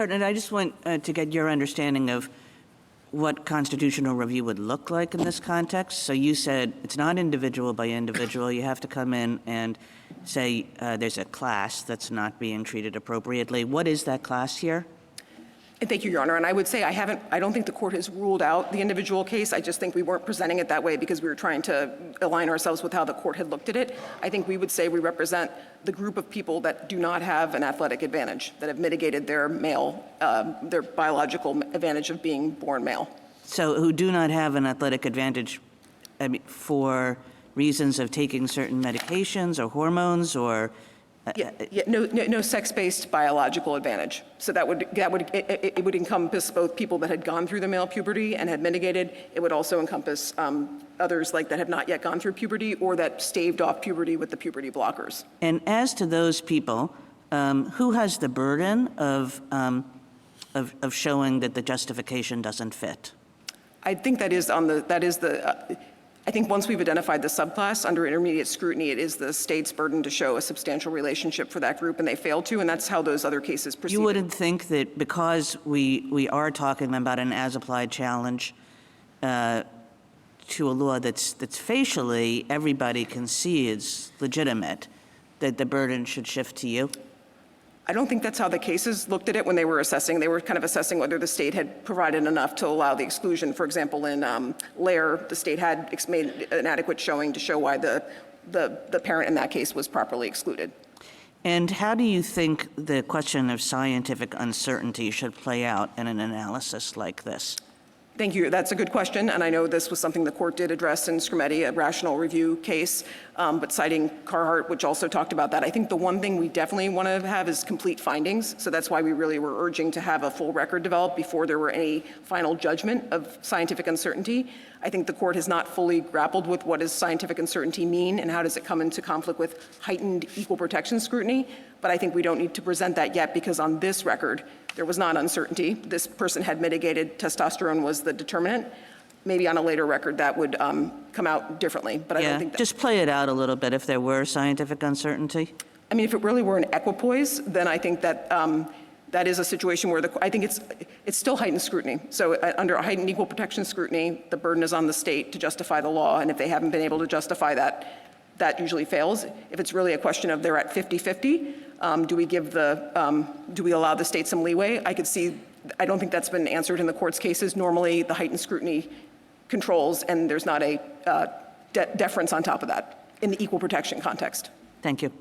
And I just want to get your understanding of what constitutional review would look like in this context. So you said it's not individual by individual. You have to come in and say there's a class that's not being treated appropriately. What is that class here? Thank you, Your Honor. And I would say I don't think the court has ruled out the individual case. I just think we weren't presenting it that way because we were trying to align ourselves with how the court had looked at it. I think we would say we represent the group of people that do not have an athletic advantage, that have mitigated their their biological advantage of being born male. So who do not have an athletic advantage for reasons of taking certain medications or hormones or no sex-based biological advantage. So it would encompass both people that had gone through the male puberty and had mitigated. It would also encompass others that have not yet gone through puberty or that staved off puberty with the puberty blockers. And as to those people, who has the burden of showing that the justification doesn't fit? I think I think once we've identified the subclass under intermediate scrutiny, it is the state's burden to show a substantial relationship for that group, and they failed to, and that's how those other cases proceed. You wouldn't think that because we are talking about an as-applied challenge to a law that's facially everybody can see is legitimate, that the burden should shift to you? I don't think that's how the cases looked at it when they were assessing. They were kind of assessing whether the state had provided enough to allow the exclusion. For example, in Lair, the state had made an adequate showing to show why the parent in that case was properly excluded. And how do you think the question of scientific uncertainty should play out in an analysis like this? Thank you. That's a good question, and I know this was something the court did address in Scrimeti, a rational review case, but citing Carhart, which also talked about that. I think the one thing we definitely want to have is complete findings, so that's why we really were urging to have a full record developed before there were any final judgment of scientific uncertainty. I think the court has not fully grappled with what does scientific uncertainty mean and how does it come into conflict with heightened equal protection scrutiny, but I think we don't need to present that yet because on this record, there was not uncertainty. This person had mitigated, testosterone was the determinant. Maybe on a later record that would come out differently, but I don't think that. Just play it out a little bit if there were scientific uncertainty. I mean, if it really were an equipoise, then I think that that is a situation where I think it's still heightened scrutiny. So under a heightened equal protection scrutiny, the burden is on the state to justify the law, and if they haven't been able to justify that, that usually fails. If it's really a question of they're at 50-50, do we allow the state some leeway? I don't think that's been answered in the court's cases. Normally, the heightened scrutiny controls, and there's not a deference on top of that in the equal protection context. Thank you.